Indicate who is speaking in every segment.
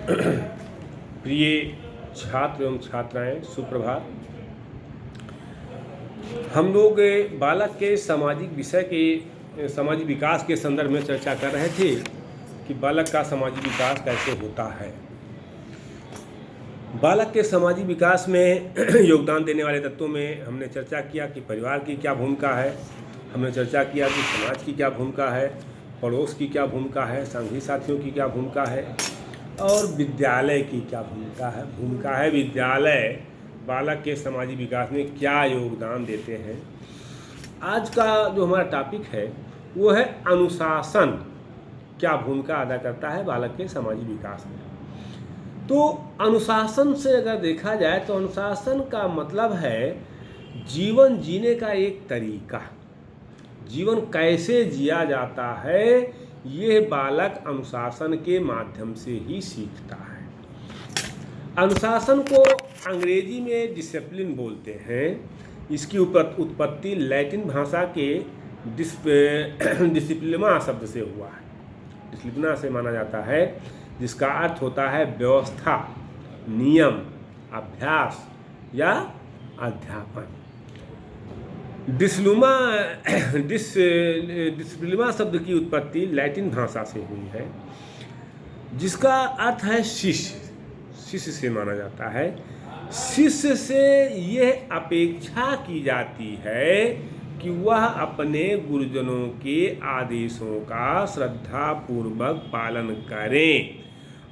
Speaker 1: प्रिय छात्र एवं छात्राएं, सुप्रभात। हम लोग बालक के सामाजिक विषय के सामाजिक विकास के संदर्भ में चर्चा कर रहे थे कि बालक का सामाजिक विकास कैसे होता है। बालक के सामाजिक विकास में योगदान देने वाले तत्वों में हमने चर्चा किया कि परिवार की क्या भूमिका है, हमने चर्चा किया कि समाज की क्या भूमिका है, पड़ोस की क्या भूमिका है, संगी साथियों की क्या भूमिका है और विद्यालय की क्या भूमिका है विद्यालय बालक के सामाजिक विकास में क्या योगदान देते हैं। आज का जो हमारा टॉपिक है वो है अनुशासन क्या भूमिका अदा करता है बालक के सामाजिक विकास में। तो अनुशासन से अगर देखा जाए तो अनुशासन का मतलब है जीवन जीने का एक तरीका, जीवन कैसे जिया जाता है, ये बालक अनुशासन के माध्यम से ही सीखता है। अनुशासन को अंग्रेजी में डिसिप्लिन बोलते हैं। इसकी उत्पत्ति लैटिन भाषा के डिसिप्लिना शब्द से हुआ है। डिसिप्लिना से माना जाता है जिसका अर्थ होता है व्यवस्था, नियम, अभ्यास या अध्यापन। डिसिप्लिना शब्द की उत्पत्ति लैटिन भाषा से हुई है जिसका अर्थ है शिष्य। शिष्य से माना जाता है। शिष्य से यह अपेक्षा की जाती है कि वह अपने गुरुजनों के आदेशों का श्रद्धापूर्वक पालन करें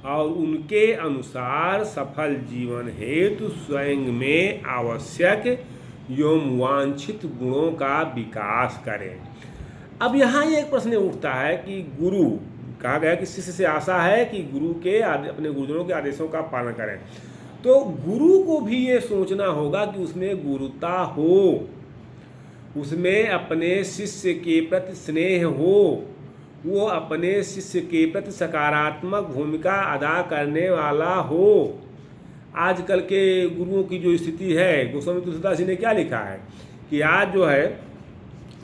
Speaker 1: और उनके अनुसार सफल जीवन हेतु स्वयं में आवश्यक एवं वांछित गुणों का विकास करें। अब यहाँ ये एक प्रश्न उठता है कि गुरु, कहा गया कि शिष्य से आशा है कि गुरु के अपने गुरुजनों के आदेशों का पालन करें, तो गुरु को भी ये सोचना होगा कि उसमें गुरुता हो, उसमें अपने शिष्य के प्रति स्नेह हो, वो अपने शिष्य के प्रति सकारात्मक भूमिका अदा करने वाला हो। आजकल के गुरुओं की जो स्थिति है, गोस्वामी तुलसीदास जी ने क्या लिखा है कि आज जो है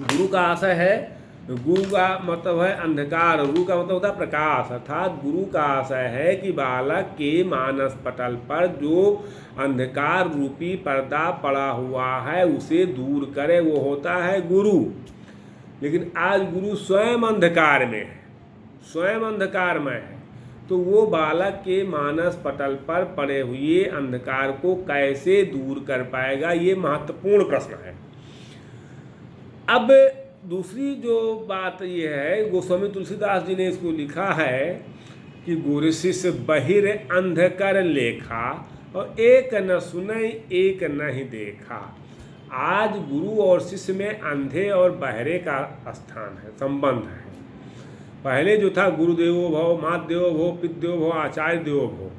Speaker 1: गुरु का आशय है, गुरु का मतलब है अंधकार, गुरु का मतलब होता है प्रकाश, अर्थात गुरु का आशय है कि बालक के मानस पटल पर जो अंधकार रूपी पर्दा पड़ा हुआ है उसे दूर करे, वो होता है गुरु। लेकिन आज गुरु स्वयं अंधकार में है, स्वयं अंधकार में है, तो वो बालक के मानस पटल पर पड़े हुए अंधकार को कैसे दूर कर पाएगा, ये महत्वपूर्ण प्रश्न है। अब दूसरी जो बात ये है, गोस्वामी तुलसीदास जी ने इसको लिखा है कि गुरु शिष्य बहिर अंधकर लेखा और एक न सुनई एक नहीं देखा। आज गुरु और शिष्य में अंधे और बहरे का स्थान है, संबंध है। पहले जो था गुरुदेवो भव, मात देवो भव, पित देवो भव, आचार्य देवो भव,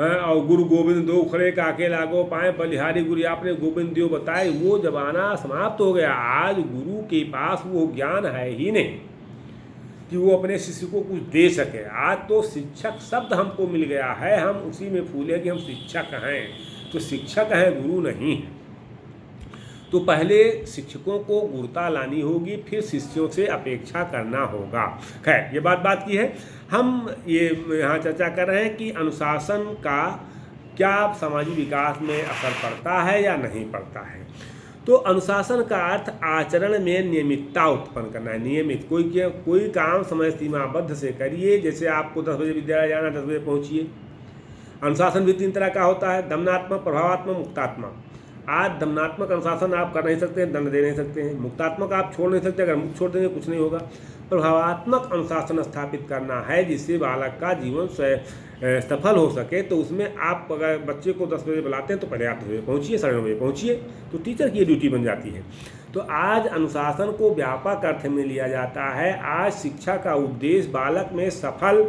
Speaker 1: और गुरु गोविंद दो खड़े काके लागो पाए बलिहारी गुरु आपने गोविंद देव बताए, वो जमाना समाप्त हो गया। आज गुरु के पास वो ज्ञान है ही नहीं कि वो अपने शिष्य को कुछ दे सके। आज तो शिक्षक शब्द हमको मिल गया है, हम उसी में फूले कि हम शिक्षक हैं, तो शिक्षक हैं, गुरु नहीं है। तो पहले शिक्षकों को गुरुता लानी होगी, फिर शिष्यों से अपेक्षा करना होगा। खैर, ये बात की है। हम ये यहाँ चर्चा कर रहे हैं कि अनुशासन का क्या सामाजिक विकास में असर पड़ता है या नहीं पड़ता है। तो अनुशासन का अर्थ आचरण में नियमितता उत्पन्न करना है। नियमित कोई काम समय सीमाबद्ध से करिए। जैसे आपको 10 बजे विद्यालय जाना, 10 बजे पहुँचिए। अनुशासन भी 3 तरह का होता है, दमनात्मक, प्रभावात्मक, मुक्तात्मक। आज दमनात्मक अनुशासन आप कर नहीं सकते, दंड दे नहीं सकते हैं। मुक्तात्मक आप छोड़ नहीं सकते, अगर मुक्त छोड़ देंगे कुछ नहीं होगा। प्रभावात्मक अनुशासन स्थापित करना है जिससे बालक का जीवन सफल हो सके। तो उसमें आप अगर बच्चे को 10 बजे बुलाते हैं तो पहले आप 10 बजे पहुँचिए, 9:30 बजे पहुँचिए, तो टीचर की ड्यूटी बन जाती है। तो आज अनुशासन को व्यापक अर्थ में लिया जाता है। आज शिक्षा का उद्देश्य बालक में सफल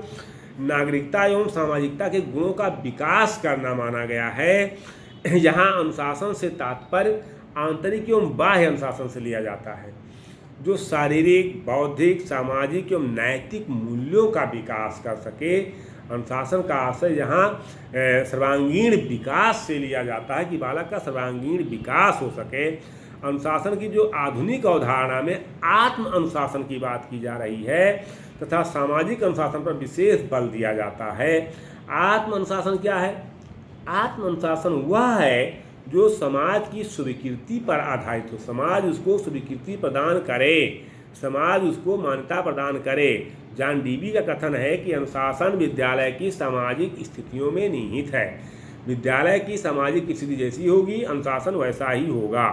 Speaker 1: नागरिकता एवं सामाजिकता के गुणों का विकास करना माना गया है। यहाँ अनुशासन से तात्पर्य आंतरिक एवं बाह्य अनुशासन से लिया जाता है, जो शारीरिक, बौद्धिक, सामाजिक एवं नैतिक मूल्यों का विकास कर सके। अनुशासन का आशय यहाँ सर्वांगीण विकास से लिया जाता है कि बालक का सर्वांगीण विकास हो सके। अनुशासन की जो आधुनिक अवधारणा में आत्म अनुशासन की बात की जा रही है तथा सामाजिक अनुशासन पर विशेष बल दिया जाता है। आत्म अनुशासन क्या है? आत्म अनुशासन वह है जो समाज की स्वीकृति पर आधारित हो, समाज उसको स्वीकृति प्रदान करे, समाज उसको मान्यता प्रदान करे। जॉन डीबी का कथन है कि अनुशासन विद्यालय की सामाजिक स्थितियों में निहित है। विद्यालय की सामाजिक स्थिति जैसी होगी, अनुशासन वैसा ही होगा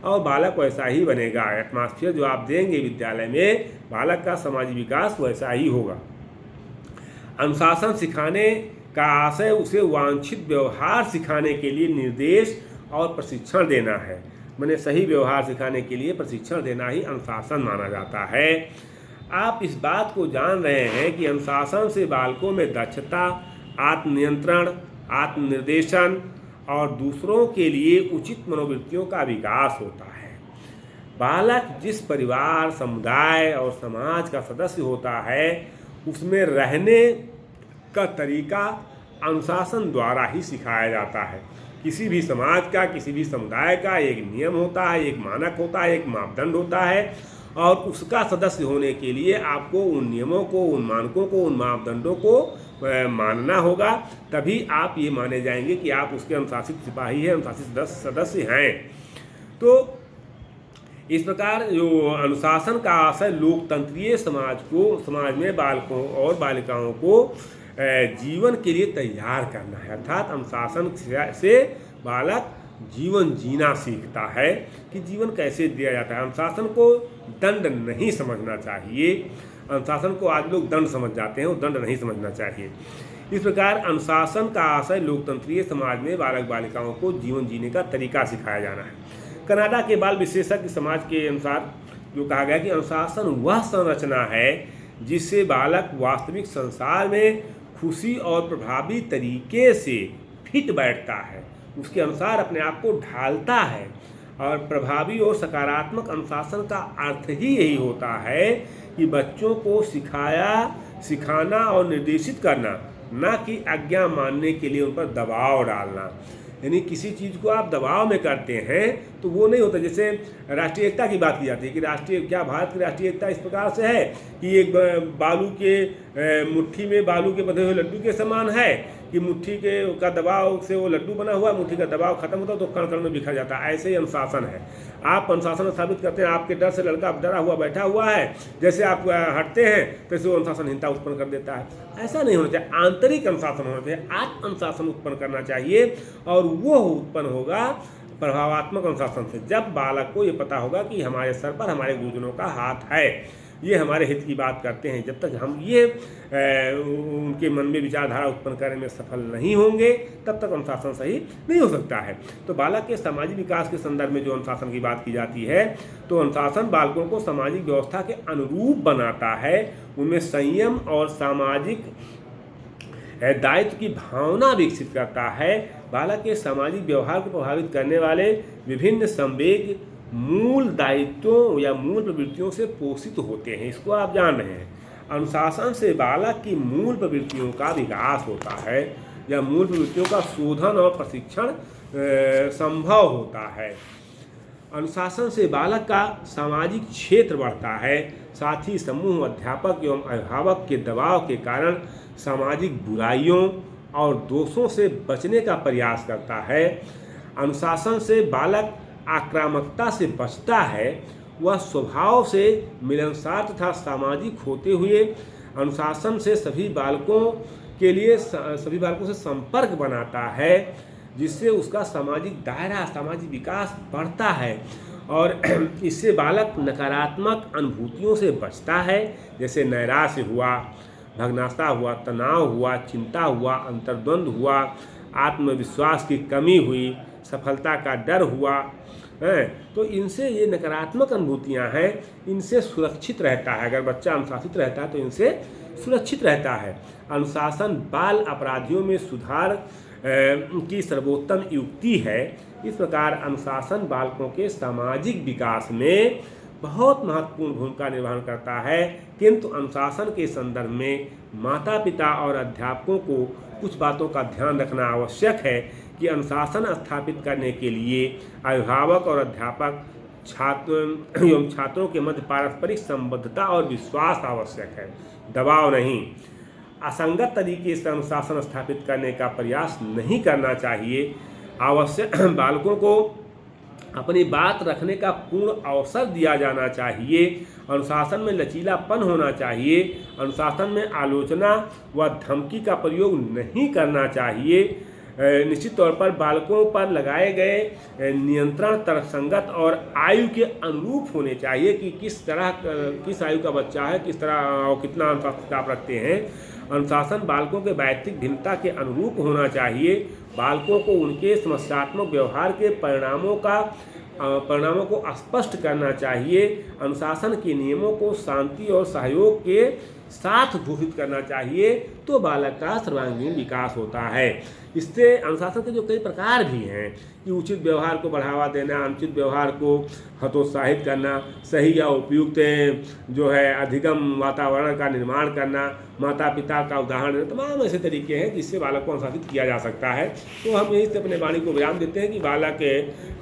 Speaker 1: और बालक वैसा ही बनेगा। एटमॉस्फेयर जो आप देंगे विद्यालय में, बालक का सामाजिक विकास वैसा ही होगा। अनुशासन सिखाने का आशय उसे वांछित व्यवहार सिखाने के लिए निर्देश और प्रशिक्षण देना है। मैंने सही व्यवहार सिखाने के लिए प्रशिक्षण देना ही अनुशासन माना जाता है। आप इस बात को जान रहे हैं कि अनुशासन से बालकों में दक्षता, आत्मनियंत्रण, आत्मनिर्देशन और दूसरों के लिए उचित मनोवृत्तियों का विकास होता है। बालक जिस परिवार, समुदाय और समाज का सदस्य होता है, उसमें रहने का तरीका अनुशासन द्वारा ही सिखाया जाता है। किसी भी समाज का, किसी भी समुदाय का एक नियम होता है, एक मानक होता है, एक मापदंड होता है और उसका सदस्य होने के लिए आपको उन नियमों को, उन मानकों को, उन मापदंडों को मानना होगा। तभी आप ये माने जाएंगे कि आप उसके अनुशासित सिपाही हैं, अनुशासित सदस्य हैं। तो इस प्रकार जो अनुशासन का आशय लोकतंत्रीय समाज में बालकों और बालिकाओं को जीवन के लिए तैयार करना है। अर्थात अनुशासन से बालक जीवन जीना सीखता है कि जीवन कैसे दिया जाता है। अनुशासन को दंड नहीं समझना चाहिए। अनुशासन को आज लोग दंड समझ जाते हैं, वो दंड नहीं समझना चाहिए। इस प्रकार अनुशासन का आशय लोकतंत्रीय समाज में बालक बालिकाओं को जीवन जीने का तरीका सिखाया जाना है। कनाडा के बाल विशेषज्ञ समाज के अनुसार जो कहा गया कि अनुशासन वह संरचना है जिससे बालक वास्तविक संसार में खुशी और प्रभावी तरीके से फिट बैठता है, उसके अनुसार अपने आप को ढालता है। और प्रभावी और सकारात्मक अनुशासन का अर्थ ही यही होता है कि बच्चों को सिखाना और निर्देशित करना, ना कि आज्ञा मानने के लिए उन पर दबाव डालना। यानी किसी चीज़ को आप दबाव में करते हैं तो वो नहीं होता। जैसे राष्ट्रीय एकता की बात की जाती है कि भारत की राष्ट्रीय एकता इस प्रकार से है कि एक बालू के मुट्ठी में बालू के बंधे हुए लड्डू के समान है कि मुट्ठी का दबाव से वो लड्डू बना हुआ है, मुट्ठी का दबाव खत्म होता है तो कण कण में बिखर जाता है। ऐसे ही अनुशासन है। आप अनुशासन स्थापित करते हैं, आपके डर से लड़का डरा हुआ बैठा हुआ है, जैसे आप हटते हैं तैसे वो अनुशासनहीनता उत्पन्न कर देता है। ऐसा नहीं होना चाहिए। आंतरिक अनुशासन होना चाहिए, आत्म अनुशासन उत्पन्न करना चाहिए और वो उत्पन्न होगा प्रभावात्मक अनुशासन से। जब बालक को ये पता होगा कि हमारे सर पर हमारे गुरुजनों का हाथ है, ये हमारे हित की बात करते हैं। जब तक हम ये उनके मन में विचारधारा उत्पन्न करने में सफल नहीं होंगे तब तक अनुशासन सही नहीं हो सकता है। तो बालक के सामाजिक विकास के संदर्भ में जो अनुशासन की बात की जाती है, तो अनुशासन बालकों को सामाजिक व्यवस्था के अनुरूप बनाता है, उनमें संयम और सामाजिक दायित्व की भावना विकसित करता है। बालक के सामाजिक व्यवहार को प्रभावित करने वाले विभिन्न संवेग मूल दायित्वों या मूल प्रवृत्तियों से पोषित होते हैं। इसको आप जान रहे हैं। अनुशासन से बालक की मूल प्रवृत्तियों का विकास होता है या मूल प्रवृत्तियों का शोधन और प्रशिक्षण संभव होता है। अनुशासन से बालक का सामाजिक क्षेत्र बढ़ता है, साथ ही समूह, अध्यापक एवं अभिभावक के दबाव के कारण सामाजिक बुराइयों और दोषों से बचने का प्रयास करता है। अनुशासन से बालक आक्रामकता से बचता है। वह स्वभाव से मिलनसार तथा सामाजिक होते हुए अनुशासन से सभी बालकों से संपर्क बनाता है, जिससे उसका सामाजिक दायरा, सामाजिक विकास बढ़ता है और इससे बालक नकारात्मक अनुभूतियों से बचता है, जैसे नैराश्य हुआ, भग्नाशा हुआ, तनाव हुआ, चिंता हुआ, अंतर्द्वंद हुआ, आत्मविश्वास की कमी हुई, सफलता का डर हुआ है। तो इनसे ये नकारात्मक अनुभूतियाँ हैं, इनसे सुरक्षित रहता है। अगर बच्चा अनुशासित रहता है तो इनसे सुरक्षित रहता है। अनुशासन बाल अपराधियों में सुधार की सर्वोत्तम युक्ति है। इस प्रकार अनुशासन बालकों के सामाजिक विकास में बहुत महत्वपूर्ण भूमिका निर्वहन करता है, किंतु अनुशासन के संदर्भ में माता पिता और अध्यापकों को कुछ बातों का ध्यान रखना आवश्यक है कि अनुशासन स्थापित करने के लिए अभिभावक और अध्यापक छात्रों के मध्य पारस्परिक संबद्धता और विश्वास आवश्यक है, दबाव नहीं। असंगत तरीके से अनुशासन स्थापित करने का प्रयास नहीं करना चाहिए। आवश्यक बालकों को अपनी बात रखने का पूर्ण अवसर दिया जाना चाहिए। अनुशासन में लचीलापन होना चाहिए। अनुशासन में आलोचना व धमकी का प्रयोग नहीं करना चाहिए। निश्चित तौर पर बालकों पर लगाए गए नियंत्रण तर्कसंगत और आयु के अनुरूप होने चाहिए कि किस आयु का बच्चा है, किस तरह और कितना अनुशासन आप रखते हैं। अनुशासन बालकों के वैयक्तिक भिन्नता के अनुरूप होना चाहिए। बालकों को उनके समस्यात्मक व्यवहार के परिणामों को स्पष्ट करना चाहिए। अनुशासन के नियमों को शांति और सहयोग के साथ घोषित करना चाहिए, तो बालक का सर्वांगीण विकास होता है। इससे अनुशासन के जो कई प्रकार भी हैं कि उचित व्यवहार को बढ़ावा देना, अनुचित व्यवहार को हतोत्साहित करना, सही या उपयुक्त जो है अधिगम वातावरण का निर्माण करना, माता पिता का उदाहरण देना, तमाम ऐसे तरीके हैं जिससे बालक को अनुशासित किया जा सकता है। तो हम यही से अपने वाणी को विराम देते हैं कि बालक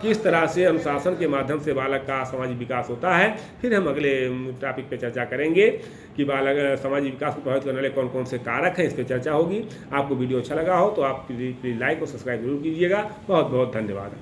Speaker 1: किस तरह से अनुशासन के माध्यम से बालक का सामाजिक विकास होता है। फिर हम अगले टॉपिक पे चर्चा करेंगे कि बालक सामाजिक विकास को प्रभावित करने वाले कौन कौन से कारक हैं, इस पर चर्चा होगी। आपको वीडियो अच्छा लगा हो तो आप प्लीज़ लाइक और सब्सक्राइब जरूर कीजिएगा। बहुत बहुत धन्यवाद।